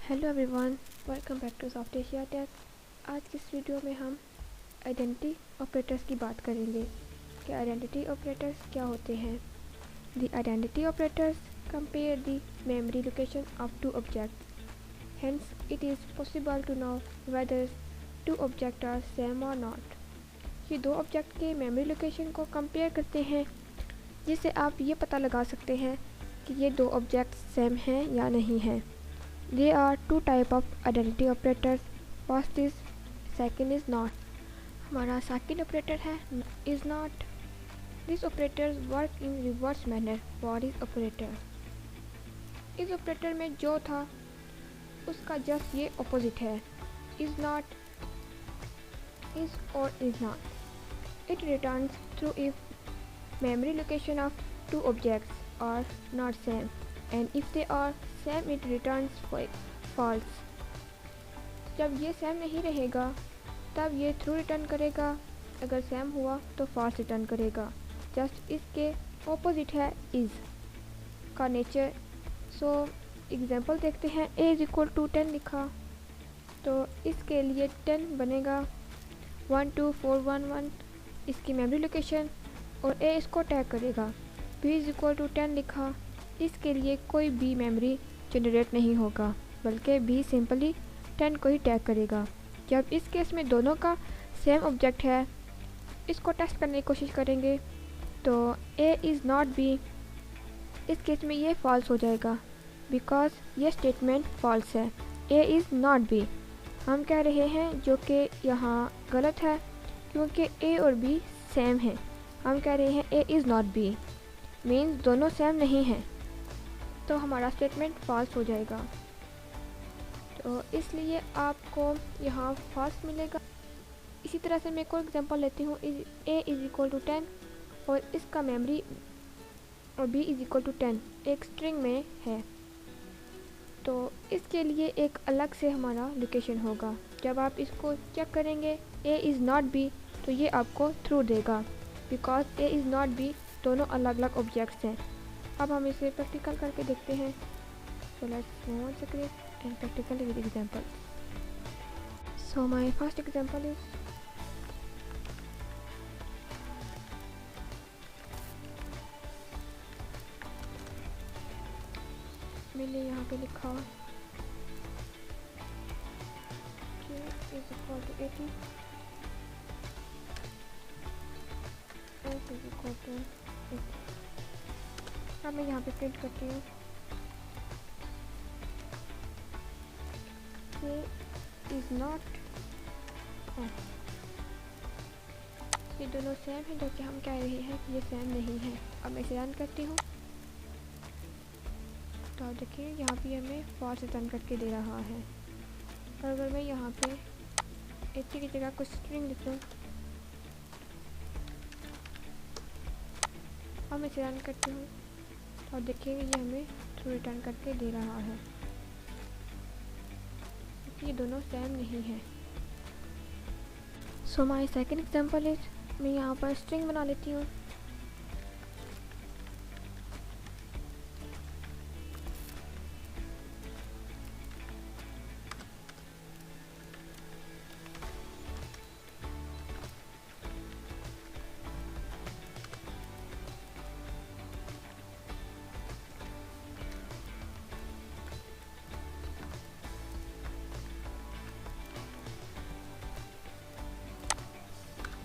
Hello everyone, welcome back to Soft Asia Tech. आज की इस वीडियो में हम आइडेंटिटी ऑपरेटर्स की बात करेंगे कि आइडेंटिटी ऑपरेटर्स क्या होते हैं। The identity operators compare the memory location of two objects, hence it is possible to know whether two object are same और नॉट। ये दो ऑब्जेक्ट के मेमोरी लोकेशन को कंपेयर करते हैं, जिससे आप ये पता लगा सकते हैं कि ये दो ऑब्जेक्ट सेम हैं या नहीं हैं। There are two type of identity operators. First is, second is not. हमारा second operator है is not. These operators work in reverse manner for इस operator. इस operator में जो था उसका just ये opposite है, is not, is or is not. It returns true if memory location of two objects are not same, and if they are same it returns false. जब ये सेम नहीं रहेगा तब ये ट्रू रिटर्न करेगा, अगर सेम हुआ तो फॉल्स रिटर्न करेगा। जस्ट इसके ऑपोजिट है इज़ का नेचर। सो एग्जांपल देखते हैं। a इज इक्वल टू 10 लिखा तो इसके लिए 10 बनेगा 12411 इसकी मेमोरी लोकेशन, और a इसको टैग करेगा। b इज इक्वल टू 10 लिखा, इसके लिए कोई b मेमोरी जनरेट नहीं होगा, बल्कि b सिंपली 10 को ही टैग करेगा। जब इस केस में दोनों का सेम ऑब्जेक्ट है, इसको टेस्ट करने की कोशिश करेंगे तो a इज़ नॉट b, इस केस में ये फॉल्स हो जाएगा बिकॉज ये स्टेटमेंट फॉल्स है। a इज़ नॉट b हम कह रहे हैं, जो कि यहाँ गलत है क्योंकि a और b सेम हैं। हम कह रहे हैं a is not b means दोनों सेम नहीं हैं, तो हमारा स्टेटमेंट फॉल्स हो जाएगा। तो इसलिए आपको यहाँ फॉल्स मिलेगा। इसी तरह से मैं एक और एग्जांपल लेती हूँ। a इज़ इक्वल टू 10 और इसका मेमोरी और b इज़ इक्वल टू 10 एक स्ट्रिंग में है, तो इसके लिए एक अलग से हमारा लोकेशन होगा। जब आप इसको चेक करेंगे a इज़ नॉट b तो ये आपको ट्रू देगा because a is not b दोनों अलग अलग ऑब्जेक्ट्स हैं। अब हम इसे प्रैक्टिकल करके देखते हैं। So let's move on screen and practical with example. So my first example is मैंने यहाँ पे लिखा k is equal to 80 s is equal to 80। अब मैं यहाँ पे प्रिंट करती हूँ k इज़ नॉट s। ये दोनों सेम हैं, जो कि हम कह रहे हैं कि ये सेम नहीं है। अब मैं इसे रन करती हूँ तो देखिए यहाँ पे हमें फॉल्स रिटर्न करके दे रहा है। और अगर मैं यहाँ पे 80 की जगह कुछ स्ट्रिंग लिखूँ, अब मैं इसे रन करती हूँ और देखिए ये हमें ट्रू रिटर्न करके दे रहा है, क्योंकि ये दोनों सेम नहीं है। So my second example is, मैं यहाँ पर स्ट्रिंग बना लेती हूँ।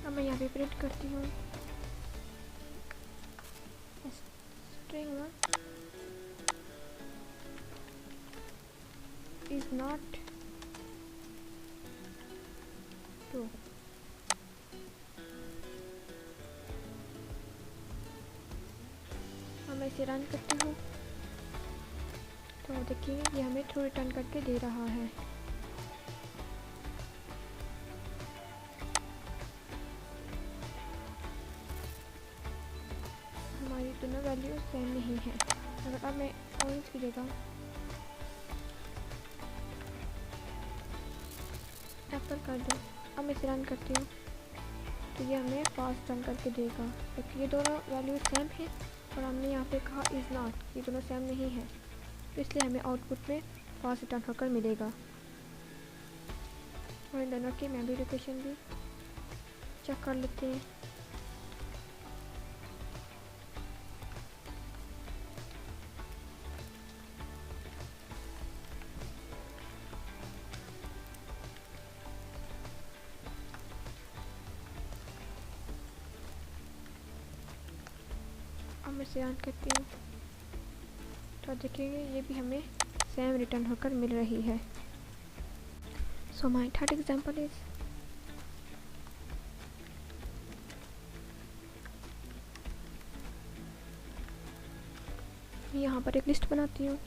अब मैं यहाँ पे प्रिंट करती हूँ स्ट्रिंग 1 इज़ नॉट ट्रू। अब मैं इसे रन करती हूँ तो देखिए ये हमें ट्रू रिटर्न करके दे रहा है। हमारी दोनों वैल्यू सेम नहीं है। अगर अब मैं ऑरेंज की जगह एप्पल कर दूँ, अब मैं इसे रन करती हूँ तो ये हमें फॉल्स रन करके देगा, क्योंकि ये दोनों वैल्यू सेम हैं और हमने यहाँ पे कहा इज़ नॉट, ये दोनों सेम नहीं है, तो इसलिए हमें आउटपुट में फॉल्स रिटर्न होकर मिलेगा। और इन दोनों की मेमोरी लोकेशन भी चेक कर लेते हैं। अब मैं इसे रन करती हूँ तो देखेंगे ये भी हमें सेम रिटर्न होकर मिल रही है। So my third example is यहाँ पर एक लिस्ट बनाती हूँ।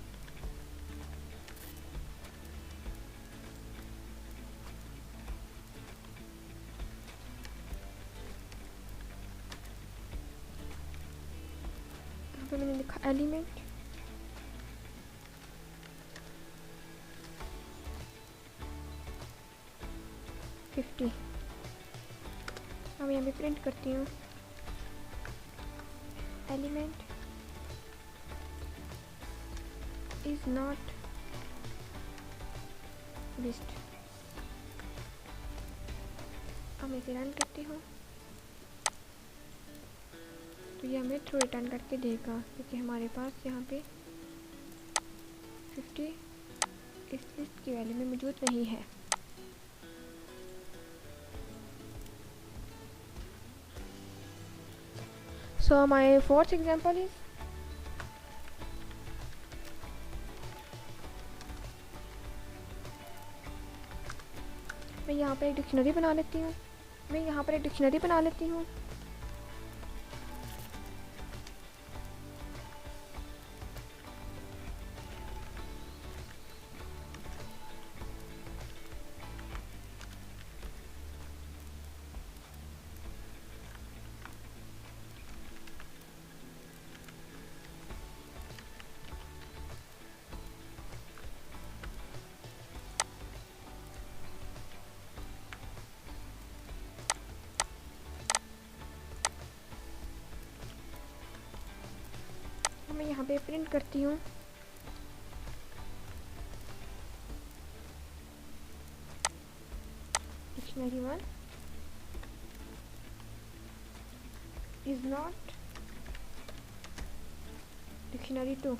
यहाँ पे मैंने लिखा एलिमेंट, फिफ्टी। अब यहाँ पे प्रिंट करती हूँ एलिमेंट इज नॉट लिस्ट। अब मैं इसे रन करती हूँ तो ये हमें ट्रू रिटर्न करके देगा, क्योंकि हमारे पास यहाँ पे 50 इस लिस्ट की वैल्यू में मौजूद नहीं है। So my fourth example is मैं यहाँ पर एक डिक्शनरी बना लेती हूँ। मैं यहाँ पे प्रिंट करती हूँ डिक्शनरी 1 इज नॉट डिक्शनरी 2।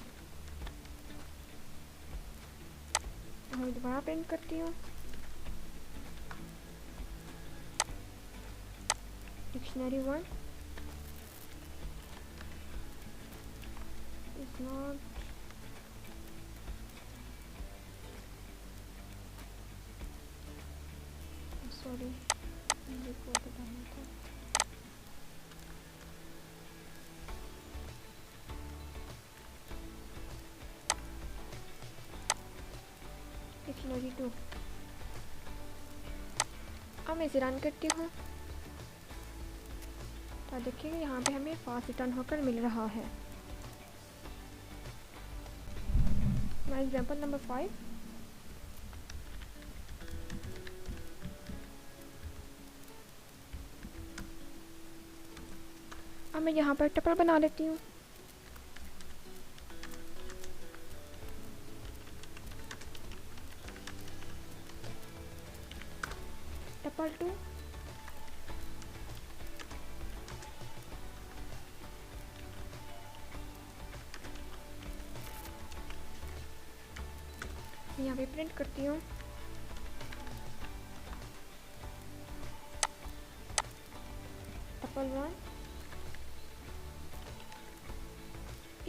मैं दोबारा प्रिंट करती हूँ डिक्शनरी 1 is not sorry मुझे को बताना था। डिक्शनरी 2। अब मैं इसे रन करती हूँ तो देखिए यहाँ पे हमें फॉल्स रिटर्न होकर मिल रहा है। एग्जाम्पल नंबर 5 अब मैं यहाँ पर टपल बना लेती हूँ। टपल 2 यहाँ पे प्रिंट करती हूँ टपल 1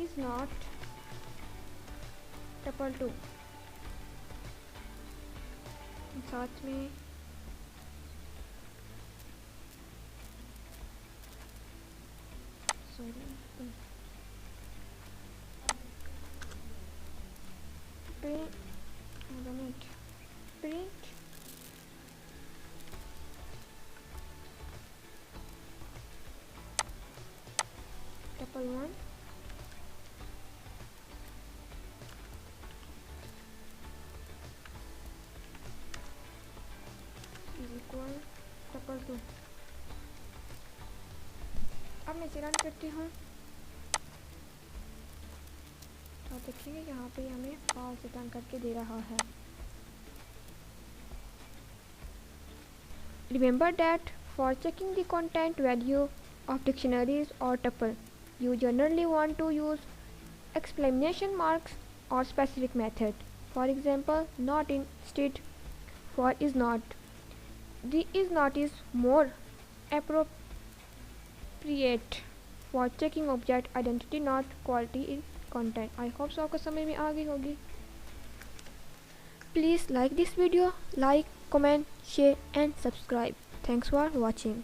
is not टपल 2। साथ में print tuple 1 is equal tuple 2। अब मैं इसे रन करती हूँ तो देखेंगे यहाँ पे हमें फॉल्स रिटर्न करके दे रहा है। Remember that for checking the content value of dictionaries or tuple, you generally want to use exclamation marks or specific method. For example, not instead for is not. The is not is more appropriate for checking object identity, not quality in content. I hope so आपको समझ में आ गई होगी। Please like this video, like, comment, share and subscribe. Thanks for watching.